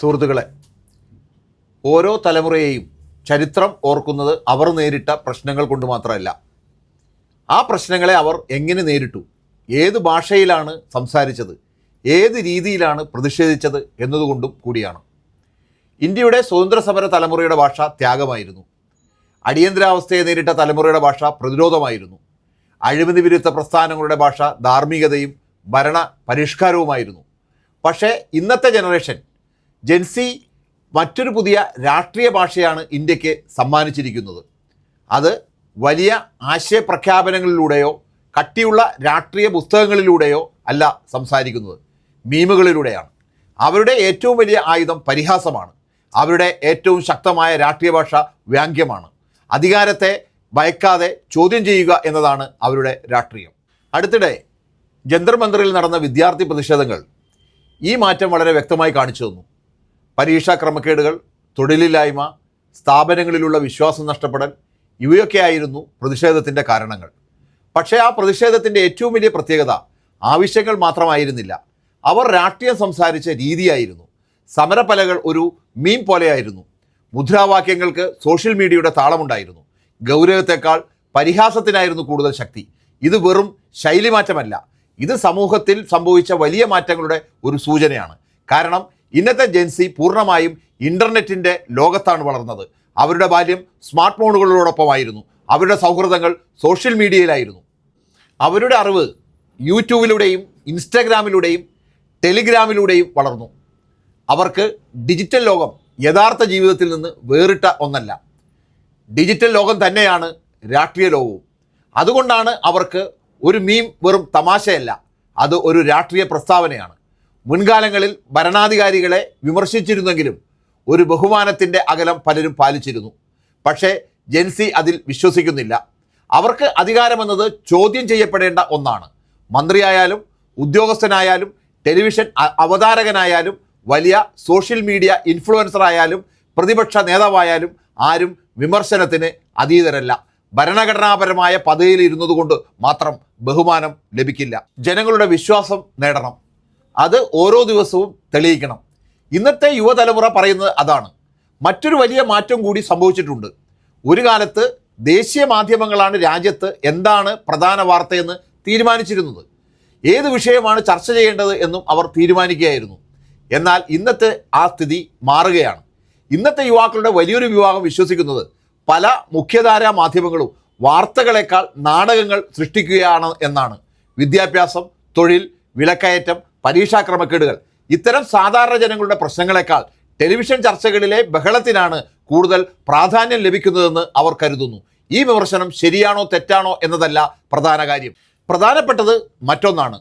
സുഹൃത്തുക്കളെ, ഓരോ തലമുറയെയും ചരിത്രം ഓർക്കുന്നത് അവർ നേരിട്ട പ്രശ്നങ്ങൾ കൊണ്ട് മാത്രമല്ല, ആ പ്രശ്നങ്ങളെ അവർ എങ്ങനെ നേരിട്ടു, ഏത് ഭാഷയിലാണ് സംസാരിച്ചത്, ഏത് രീതിയിലാണ് പ്രതിഷേധിച്ചത് എന്നതുകൊണ്ടും കൂടിയാണ്. ഇന്ത്യയുടെ സ്വതന്ത്ര സമര തലമുറയുടെ ഭാഷ ത്യാഗമായിരുന്നു. അടിയന്തരാവസ്ഥയെ നേരിട്ട തലമുറയുടെ ഭാഷ പ്രതിരോധമായിരുന്നു. അഴിമതി വിരുദ്ധ പ്രസ്ഥാനങ്ങളുടെ ഭാഷ ധാർമ്മികതയും ഭരണ പരിഷ്കാരവുമായിരുന്നു. പക്ഷേ ഇന്നത്തെ ജനറേഷൻ ജെൻസി മറ്റൊരു പുതിയ രാഷ്ട്രീയ ഭാഷയാണ് ഇന്ത്യക്ക് സമ്മാനിച്ചിരിക്കുന്നത്. അത് വലിയ ആശയപ്രഖ്യാപനങ്ങളിലൂടെയോ കട്ടിയുള്ള രാഷ്ട്രീയ പുസ്തകങ്ങളിലൂടെയോ അല്ല സംസാരിക്കുന്നത്, മീമുകളിലൂടെയാണ്. അവരുടെ ഏറ്റവും വലിയ ആയുധം പരിഹാസമാണ്. അവരുടെ ഏറ്റവും ശക്തമായ രാഷ്ട്രീയ ഭാഷ വ്യാംഗ്യമാണ്. അധികാരത്തെ ഭയക്കാതെ ചോദ്യം ചെയ്യുക എന്നതാണ് അവരുടെ രാഷ്ട്രീയം. അടുത്തിടെ ജന്തർ മന്ദറിൽ നടന്ന വിദ്യാർത്ഥി പ്രതിഷേധങ്ങൾ ഈ മാറ്റം വളരെ വ്യക്തമായി കാണിച്ചു തന്നു. പരീക്ഷാ ക്രമക്കേടുകൾ, തൊഴിലില്ലായ്മ, സ്ഥാപനങ്ങളിലുള്ള വിശ്വാസം നഷ്ടപ്പെടൽ, ഇവയൊക്കെയായിരുന്നു പ്രതിഷേധത്തിൻ്റെ കാരണങ്ങൾ. പക്ഷേ ആ പ്രതിഷേധത്തിൻ്റെ ഏറ്റവും വലിയ പ്രത്യേകത ആവശ്യങ്ങൾ മാത്രമായിരുന്നില്ല, അവർ രാഷ്ട്രീയം സംസാരിച്ച രീതിയായിരുന്നു. സമരപ്പലകൾ ഒരു മീം പോലെയായിരുന്നു. മുദ്രാവാക്യങ്ങൾക്ക് സോഷ്യൽ മീഡിയയുടെ താളമുണ്ടായിരുന്നു. ഗൗരവത്തെക്കാൾ പരിഹാസത്തിനായിരുന്നു കൂടുതൽ ശക്തി. ഇത് വെറും ശൈലിമാറ്റമല്ല, ഇത് സമൂഹത്തിൽ സംഭവിച്ച വലിയ മാറ്റങ്ങളുടെ ഒരു സൂചനയാണ്. കാരണം ഇന്നത്തെ ജെൻസി പൂർണ്ണമായും ഇൻ്റർനെറ്റിൻ്റെ ലോകത്താണ് വളർന്നത്. അവരുടെ ബാല്യം സ്മാർട്ട് ഫോണുകളോടൊപ്പമായിരുന്നു. അവരുടെ സൗഹൃദങ്ങൾ സോഷ്യൽ മീഡിയയിലായിരുന്നു. അവരുടെ അറിവ് യൂട്യൂബിലൂടെയും ഇൻസ്റ്റാഗ്രാമിലൂടെയും ടെലിഗ്രാമിലൂടെയും വളർന്നു. അവർക്ക് ഡിജിറ്റൽ ലോകം യഥാർത്ഥ ജീവിതത്തിൽ നിന്ന് വേറിട്ട ഒന്നല്ല, ഡിജിറ്റൽ ലോകം തന്നെയാണ് രാഷ്ട്രീയ ലോകവും. അതുകൊണ്ടാണ് അവർക്ക് ഒരു മീം വെറും തമാശയല്ല, അത് ഒരു രാഷ്ട്രീയ പ്രസ്താവനയാണ്. മുൻകാലങ്ങളിൽ ഭരണാധികാരികളെ വിമർശിച്ചിരുന്നെങ്കിലും ഒരു ബഹുമാനത്തിൻ്റെ അകലം പലരും പാലിച്ചിരുന്നു. പക്ഷേ ജെൻസി അതിൽ വിശ്വസിക്കുന്നില്ല. അവർക്ക് അധികാരമെന്നത് ചോദ്യം ചെയ്യപ്പെടേണ്ട ഒന്നാണ്. മന്ത്രിയായാലും ഉദ്യോഗസ്ഥനായാലും ടെലിവിഷൻ അവതാരകനായാലും വലിയ സോഷ്യൽ മീഡിയ ഇൻഫ്ലുവൻസറായാലും പ്രതിപക്ഷ നേതാവായാലും ആരും വിമർശനത്തിന് അതീതരല്ല. ഭരണഘടനാപരമായ പദവിയിൽ ഇരുന്നതുകൊണ്ട് മാത്രം ബഹുമാനം ലഭിക്കില്ല. ജനങ്ങളുടെ വിശ്വാസം നേടണം, അത് ഓരോ ദിവസവും തെളിയിക്കണം. ഇന്നത്തെ യുവതലമുറ പറയുന്നത് അതാണ്. മറ്റൊരു വലിയ മാറ്റം കൂടി സംഭവിച്ചിട്ടുണ്ട്. ഒരു കാലത്ത് ദേശീയ മാധ്യമങ്ങളാണ് രാജ്യത്ത് എന്താണ് പ്രധാന വാർത്തയെന്ന് തീരുമാനിച്ചിരുന്നത്, ഏത് വിഷയമാണ് ചർച്ച ചെയ്യേണ്ടത് എന്നും അവർ തീരുമാനിക്കുകയായിരുന്നു. എന്നാൽ ഇന്നത്തെ ആ സ്ഥിതി മാറുകയാണ്. ഇന്നത്തെ യുവാക്കളുടെ വലിയൊരു വിഭാഗം വിശ്വസിക്കുന്നത് പല മുഖ്യധാരാ മാധ്യമങ്ങളും വാർത്തകളെക്കാൾ നാടകങ്ങൾ സൃഷ്ടിക്കുകയാണ് എന്നാണ്. വിദ്യാഭ്യാസം, തൊഴിൽ, വിലക്കയറ്റം, പരീക്ഷാ ക്രമക്കേടുകൾ, ഇത്തരം സാധാരണ ജനങ്ങളുടെ പ്രശ്നങ്ങളെക്കാൾ ടെലിവിഷൻ ചർച്ചകളിലെ ബഹളത്തിനാണ് കൂടുതൽ പ്രാധാന്യം ലഭിക്കുന്നതെന്ന് അവർ കരുതുന്നു. ഈ വിമർശനം ശരിയാണോ തെറ്റാണോ എന്നതല്ല പ്രധാന കാര്യം. പ്രധാനപ്പെട്ടത് മറ്റൊന്നാണ്.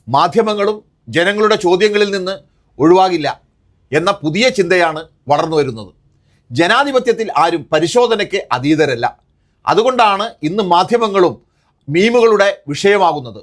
മാധ്യമങ്ങളും ജനങ്ങളുടെ ചോദ്യങ്ങളിൽ നിന്ന് ഒഴിവാകില്ല എന്ന പുതിയ ചിന്തയാണ് വളർന്നു വരുന്നത്. ജനാധിപത്യത്തിൽ ആരും പരിശോധനയ്ക്ക് അതീതരല്ല. അതുകൊണ്ടാണ് ഇന്ന് മാധ്യമങ്ങളും മീമുകളുടെ വിഷയമാകുന്നത്.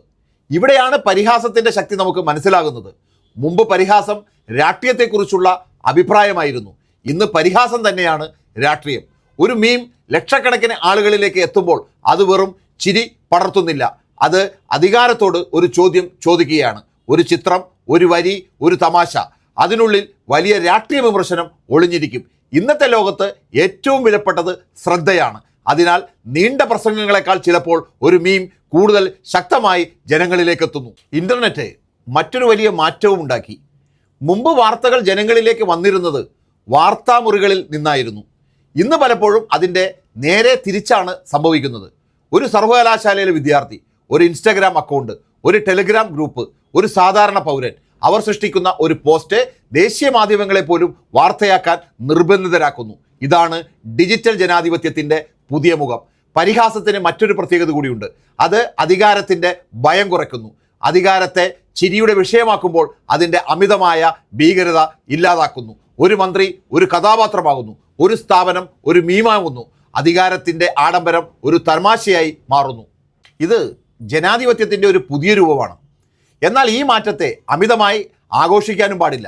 ഇവിടെയാണ് പരിഹാസത്തിൻ്റെ ശക്തി നമുക്ക് മനസ്സിലാകുന്നത്. മുമ്പ് പരിഹാസം രാഷ്ട്രീയത്തെക്കുറിച്ചുള്ള അഭിപ്രായമായിരുന്നു. ഇന്ന് പരിഹാസം തന്നെയാണ് രാഷ്ട്രീയം. ഒരു മീം ലക്ഷക്കണക്കിന് ആളുകളിലേക്ക് എത്തുമ്പോൾ അത് വെറും ചിരി പടർത്തുന്നില്ല, അത് അധികാരത്തോട് ഒരു ചോദ്യം ചോദിക്കുകയാണ്. ഒരു ചിത്രം, ഒരു വരി, ഒരു തമാശ, അതിനുള്ളിൽ വലിയ രാഷ്ട്രീയ വിമർശനം ഒളിഞ്ഞിരിക്കും. ഇന്നത്തെ ലോകത്ത് ഏറ്റവും വിലപ്പെട്ടത് ശ്രദ്ധയാണ്. അതിനാൽ നീണ്ട പ്രസംഗങ്ങളെക്കാൾ ചിലപ്പോൾ ഒരു മീം കൂടുതൽ ശക്തമായി ജനങ്ങളിലേക്ക് എത്തുന്നു. ഇൻ്റർനെറ്റ് മറ്റൊരു വലിയ മാറ്റവും ഉണ്ടാക്കി. മുമ്പ് വാർത്തകൾ ജനങ്ങളിലേക്ക് വന്നിരുന്നത് വാർത്താമുറികളിൽ നിന്നായിരുന്നു. ഇന്ന് പലപ്പോഴും അതിൻ്റെ നേരെ തിരിച്ചാണ് സംഭവിക്കുന്നത്. ഒരു സർവകലാശാലയിലെ വിദ്യാർത്ഥി, ഒരു ഇൻസ്റ്റാഗ്രാം അക്കൗണ്ട്, ഒരു ടെലിഗ്രാം ഗ്രൂപ്പ്, ഒരു സാധാരണ പൗരൻ, അവർ സൃഷ്ടിക്കുന്ന ഒരു പോസ്റ്റ് ദേശീയ മാധ്യമങ്ങളെ പോലും വാർത്തയാക്കാൻ നിർബന്ധിതരാക്കുന്നു. ഇതാണ് ഡിജിറ്റൽ ജനാധിപത്യത്തിൻ്റെ പുതിയ മുഖം. പരിഹാസത്തിന് മറ്റൊരു പ്രത്യേകത കൂടിയുണ്ട്. അത് അധികാരത്തിൻ്റെ ഭയം കുറയ്ക്കുന്നു. അധികാരത്തെ ചിരിയുടെ വിഷയമാക്കുമ്പോൾ അതിൻ്റെ അമിതമായ ഭീകരത ഇല്ലാതാക്കുന്നു. ഒരു മന്ത്രി ഒരു കഥാപാത്രമാകുന്നു, ഒരു സ്ഥാപനം ഒരു മീമാകുന്നു, അധികാരത്തിൻ്റെ ആഡംബരം ഒരു തമാശയായി മാറുന്നു. ഇത് ജനാധിപത്യത്തിൻ്റെ ഒരു പുതിയ രൂപമാണ്. എന്നാൽ ഈ മാറ്റത്തെ അമിതമായി ആഘോഷിക്കാനും പാടില്ല,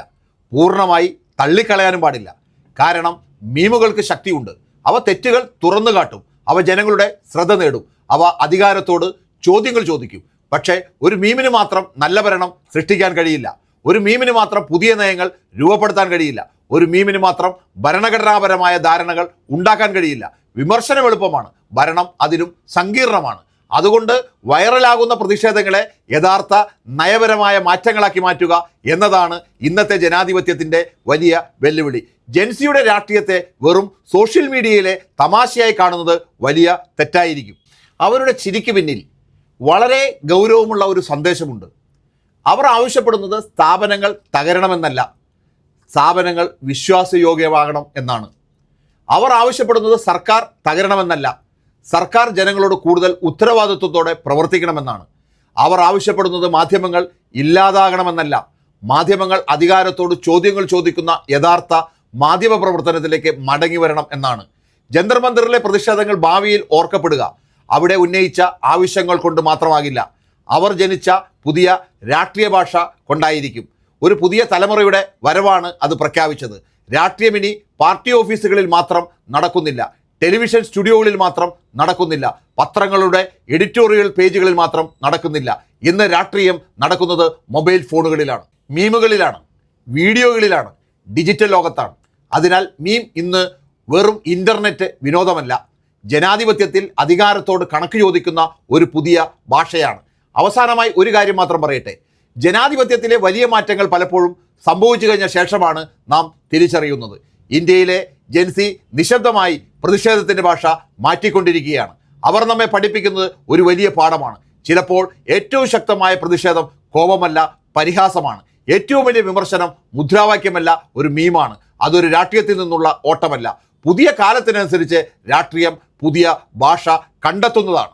പൂർണ്ണമായി തള്ളിക്കളയാനും പാടില്ല. കാരണം മീമുകൾക്ക് ശക്തിയുണ്ട്. അവ തെറ്റുകൾ തുറന്നു കാട്ടും, അവ ജനങ്ങളുടെ ശ്രദ്ധ നേടും, അവ അധികാരത്തോട് ചോദ്യങ്ങൾ ചോദിക്കും. പക്ഷേ ഒരു മീമിന് മാത്രം നല്ല ഭരണം സൃഷ്ടിക്കാൻ കഴിയില്ല. ഒരു മീമിന് മാത്രം പുതിയ നയങ്ങൾ രൂപപ്പെടുത്താൻ കഴിയില്ല. ഒരു മീമിന് മാത്രം ഭരണഘടനാപരമായ ധാരണകൾ ഉണ്ടാക്കാൻ കഴിയില്ല. വിമർശനം എളുപ്പമാണ്, ഭരണം അതിലും സങ്കീർണമാണ്. അതുകൊണ്ട് വൈറലാകുന്ന പ്രതിഷേധങ്ങളെ യഥാർത്ഥ നയപരമായ മാറ്റങ്ങളാക്കി മാറ്റുക എന്നതാണ് ഇന്നത്തെ ജനാധിപത്യത്തിൻ്റെ വലിയ വെല്ലുവിളി. ജെൻസിയുടെ രാഷ്ട്രീയത്തെ വെറും സോഷ്യൽ മീഡിയയിലെ തമാശയായി കാണുന്നത് വലിയ തെറ്റായിരിക്കും. അവരുടെ ചിരിക്ക് പിന്നിൽ വളരെ ഗൗരവമുള്ള ഒരു സന്ദേശമുണ്ട്. അവർ ആവശ്യപ്പെടുന്നത് സ്ഥാപനങ്ങൾ തകരണമെന്നല്ല, സ്ഥാപനങ്ങൾ വിശ്വാസയോഗ്യമാകണം എന്നാണ്. അവർ ആവശ്യപ്പെടുന്നത് സർക്കാർ തകരണമെന്നല്ല, സർക്കാർ ജനങ്ങളോട് കൂടുതൽ ഉത്തരവാദിത്വത്തോടെ പ്രവർത്തിക്കണമെന്നാണ്. അവർ ആവശ്യപ്പെടുന്നത് മാധ്യമങ്ങൾ ഇല്ലാതാകണമെന്നല്ല, മാധ്യമങ്ങൾ അധികാരത്തോട് ചോദ്യങ്ങൾ ചോദിക്കുന്ന യഥാർത്ഥ മാധ്യമ പ്രവർത്തനത്തിലേക്ക് മടങ്ങി വരണം എന്നാണ്. ജന്തർ മന്ദിറിലെ പ്രതിഷേധങ്ങൾ ഭാവിയിൽ ഓർക്കപ്പെടുക അവിടെ ഉന്നയിച്ച ആവശ്യങ്ങൾ കൊണ്ട് മാത്രമാകില്ല, അവർ ജനിച്ച പുതിയ രാഷ്ട്രീയ ഭാഷ കൊണ്ടായിരിക്കും. ഒരു പുതിയ തലമുറയുടെ വരവാണ് അത് പ്രഖ്യാപിച്ചത്. രാഷ്ട്രീയം ഇനി പാർട്ടി ഓഫീസുകളിൽ മാത്രം നടക്കുന്നില്ല, ടെലിവിഷൻ സ്റ്റുഡിയോകളിൽ മാത്രം നടക്കുന്നില്ല, പത്രങ്ങളുടെ എഡിറ്റോറിയൽ പേജുകളിൽ മാത്രം നടക്കുന്നില്ല. ഇന്ന് രാഷ്ട്രീയം നടക്കുന്നത് മൊബൈൽ ഫോണുകളിലാണ്, മീമുകളിലാണ്, വീഡിയോകളിലാണ്, ഡിജിറ്റൽ ലോകത്താണ്. അതിനാൽ മീം ഇന്ന് വെറും ഇൻ്റർനെറ്റ് വിനോദമല്ല, ജനാധിപത്യത്തിൽ അധികാരത്തോട് കണക്ക് ചോദിക്കുന്ന ഒരു പുതിയ ഭാഷയാണ്. അവസാനമായി ഒരു കാര്യം മാത്രം പറയട്ടെ. ജനാധിപത്യത്തിലെ വലിയ മാറ്റങ്ങൾ പലപ്പോഴും സംഭവിച്ചു കഴിഞ്ഞ ശേഷമാണ് നാം തിരിച്ചറിയുന്നത്. ഇന്ത്യയിലെ ജെൻസി നിശബ്ദമായി പ്രതിഷേധത്തിൻ്റെ ഭാഷ മാറ്റിക്കൊണ്ടിരിക്കുകയാണ്. അവർ നമ്മെ പഠിപ്പിക്കുന്നത് ഒരു വലിയ പാഠമാണ്. ചിലപ്പോൾ ഏറ്റവും ശക്തമായ പ്രതിഷേധം കോപമല്ല, പരിഹാസമാണ്. ഏറ്റവും വലിയ വിമർശനം മുദ്രാവാക്യമല്ല, ഒരു മീമാണ്. അതൊരു രാഷ്ട്രീയത്തിൽ നിന്നുള്ള ഓട്ടമല്ല. പുതിയ കാലത്തിനനുസരിച്ച് രാഷ്ട്രീയം പുതിയ ഭാഷ കണ്ടെത്തുന്നതാണ്.